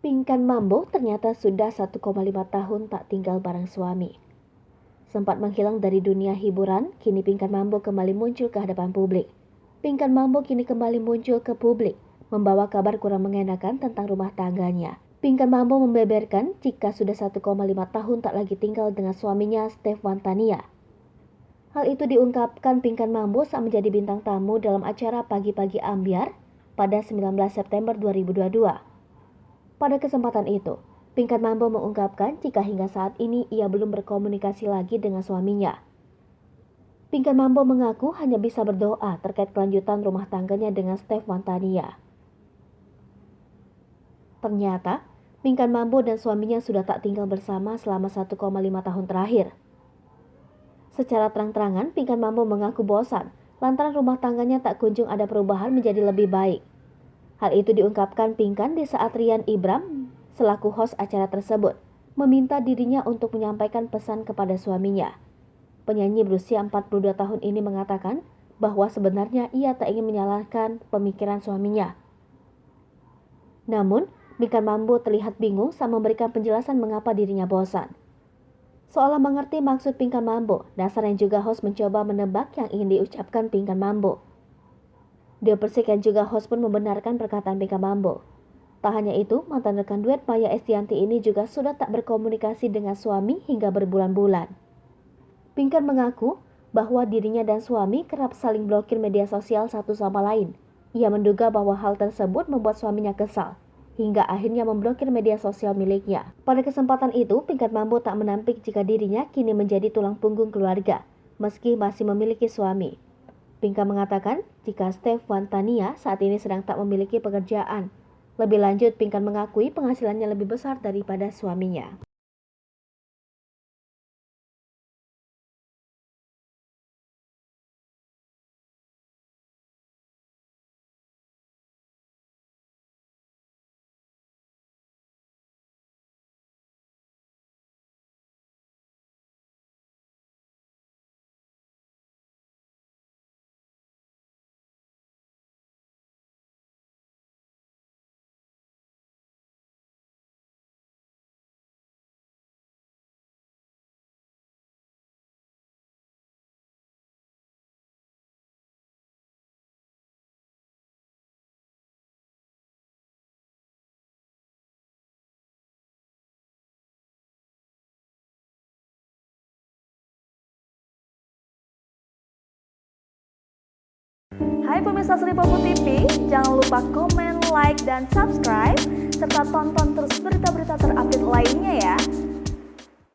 Pinkan Mambo ternyata sudah 1,5 tahun tak tinggal bareng suami. Sempat menghilang dari dunia hiburan, kini Pinkan Mambo kembali muncul ke hadapan publik. Pinkan Mambo kini kembali muncul ke publik, membawa kabar kurang mengenakan tentang rumah tangganya. Pinkan Mambo membeberkan jika sudah 1,5 tahun tak lagi tinggal dengan suaminya Stefan Tania. Hal itu diungkapkan Pinkan Mambo saat menjadi bintang tamu dalam acara Pagi-Pagi Ambyar pada 19 September 2022. Pada kesempatan itu, Pinkan Mambo mengungkapkan jika hingga saat ini ia belum berkomunikasi lagi dengan suaminya. Pinkan Mambo mengaku hanya bisa berdoa terkait kelanjutan rumah tangganya dengan Stefan Tania. Ternyata, Pinkan Mambo dan suaminya sudah tak tinggal bersama selama 1,5 tahun terakhir. Secara terang-terangan, Pinkan Mambo mengaku bosan lantaran rumah tangganya tak kunjung ada perubahan menjadi lebih baik. Hal itu diungkapkan Pinkan di saat Rian Ibram, selaku host acara tersebut, meminta dirinya untuk menyampaikan pesan kepada suaminya. Penyanyi berusia 42 tahun ini mengatakan bahwa sebenarnya ia tak ingin menyalahkan pemikiran suaminya. Namun, Pinkan Mambo terlihat bingung saat memberikan penjelasan mengapa dirinya bosan. Seolah mengerti maksud Pinkan Mambo, dasarnya juga host mencoba menebak yang ingin diucapkan Pinkan Mambo. Dio Persik yang juga host pun membenarkan perkataan Pinkan Mambo. Tak hanya itu, mantan rekan duet Maia Estianty ini juga sudah tak berkomunikasi dengan suami hingga berbulan-bulan. Pinkan mengaku bahwa dirinya dan suami kerap saling blokir media sosial satu sama lain. Ia menduga bahwa hal tersebut membuat suaminya kesal, hingga akhirnya memblokir media sosial miliknya. Pada kesempatan itu, Pinkan Mambo tak menampik jika dirinya kini menjadi tulang punggung keluarga, meski masih memiliki suami. Pinkan mengatakan jika Stefan Tania saat ini sedang tak memiliki pekerjaan. Lebih lanjut, Pinkan mengakui penghasilannya lebih besar daripada suaminya. Hai pemirsa Sri Popo TV, jangan lupa komen, like, dan subscribe, serta tonton